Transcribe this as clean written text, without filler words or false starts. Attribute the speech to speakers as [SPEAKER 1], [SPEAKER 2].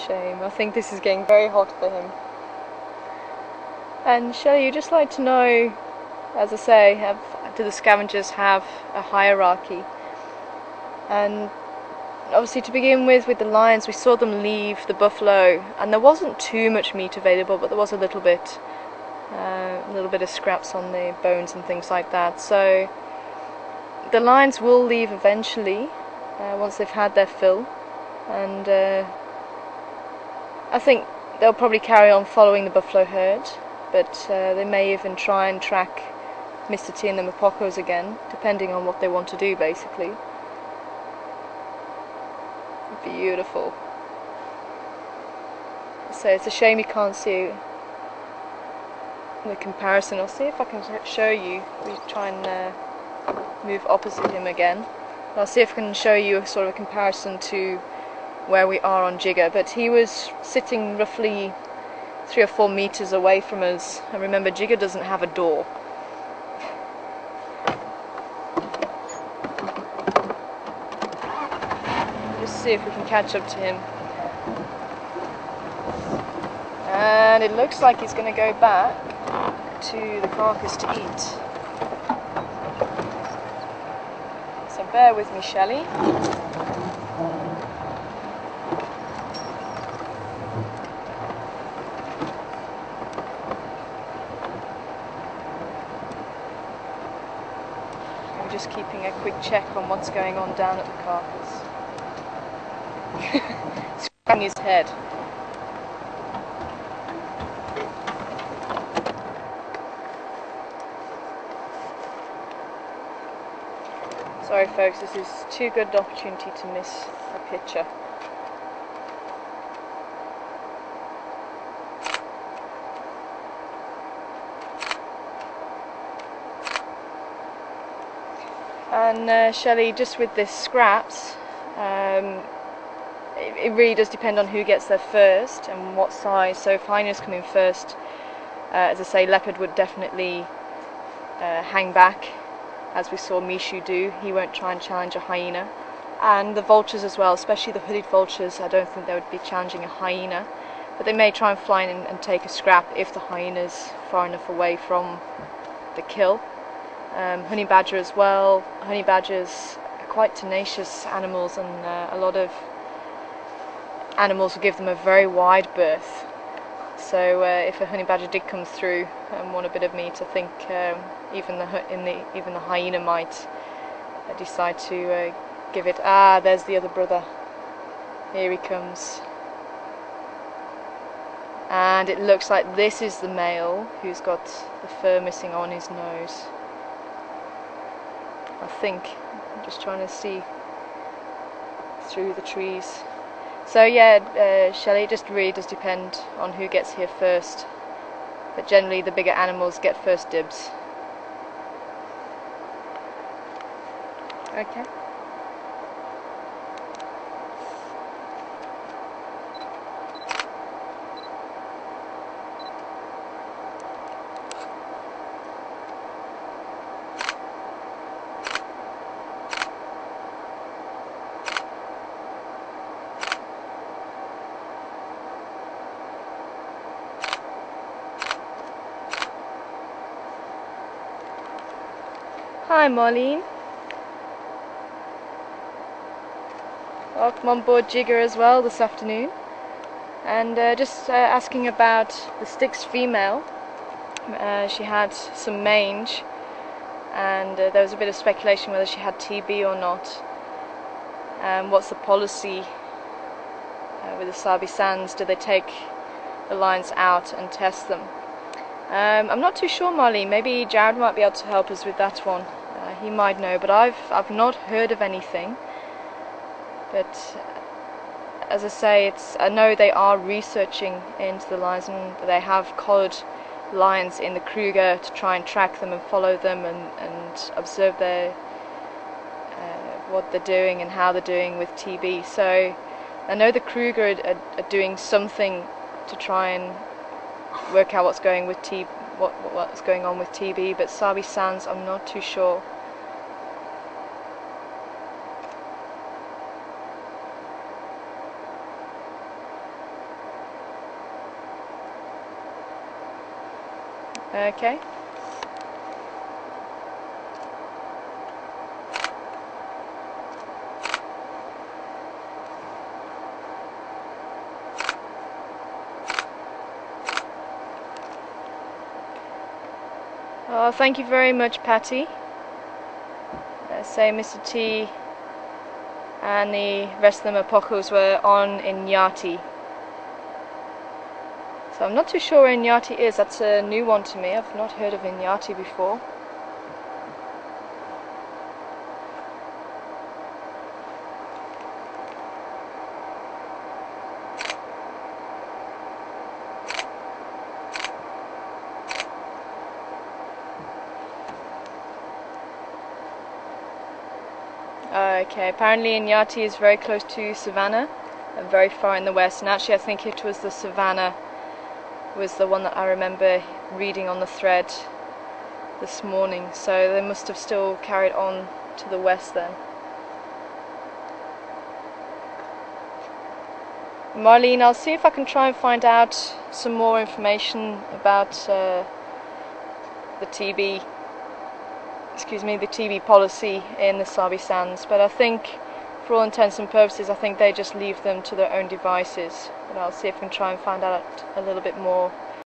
[SPEAKER 1] Shame, I think this is getting very hot for him. And Shelley, you'd just like to know, as I say, do the scavengers have a hierarchy? And obviously to begin with the lions, we saw them leave the buffalo and there wasn't too much meat available, but there was a little bit of scraps on the bones and things like that. So the lions will leave eventually once they've had their fill, and I think they'll probably carry on following the buffalo herd, but they may even try and track Mr. T and the Mapocos again, depending on what they want to do, basically. Beautiful. So it's a shame you can't see the comparison. I'll see if I can show you. We try and move opposite him again. I'll see if I can show you a sort of a comparison to where we are on Jigger. But he was sitting roughly 3 or 4 meters away from us. And remember, Jigger doesn't have a door. Just see if we can catch up to him. And it looks like he's going to go back to the carcass to eat. So bear with me, Shelley. I'm just keeping a quick check on what's going on down at the carcass. Scratching his head. Sorry folks, this is too good an opportunity to miss a picture. And Shelley, just with this scraps, it really does depend on who gets there first and what size. So if hyenas come in first, as I say, leopard would definitely hang back, as we saw Mishu do. He won't try and challenge a hyena. And the vultures as well, especially the hooded vultures, I don't think they would be challenging a hyena, but they may try and fly in and take a scrap if the hyena's far enough away from the kill. Honey badger as well. Honey badgers are quite tenacious animals, and a lot of animals will give them a very wide berth. So if a honey badger did come through and want a bit of meat, I think even the hyena might decide to give it. Ah, there's the other brother. Here he comes. And it looks like this is the male who's got the fur missing on his nose. I think. I'm just trying to see through the trees. So yeah, Shelley, it just really does depend on who gets here first. But generally the bigger animals get first dibs. Okay. Hi Marlene. Welcome on board Jigger as well this afternoon. And just asking about the Styx female. She had some mange, and there was a bit of speculation whether she had TB or not. What's the policy with the Sabi Sands? Do they take the lions out and test them? I'm not too sure, Marlene. Maybe Jared might be able to help us with that one. He might know, but I've not heard of anything. But as I say, I know they are researching into the lions, and they have collared lions in the Kruger to try and track them and follow them and observe what they're doing and how they're doing with TB. So I know the Kruger are doing something to try and work out what's going on with TB, but Sabi Sands, I'm not too sure. Okay. Oh, thank you very much, Patty. Say Mr. T and the rest of the Mapocos were on Inyati. So I'm not too sure where Inyati is. That's a new one to me. I've not heard of Inyati before. Okay, apparently Inyati is very close to Savannah, and very far in the west, and actually I think it was the Savannah was the one that I remember reading on the thread this morning, so they must have still carried on to the west then. Marlene, I'll see if I can try and find out some more information about the TB policy in the Sabi Sands, but I think for all intents and purposes I think they just leave them to their own devices, but I'll see if I can try and find out a little bit more.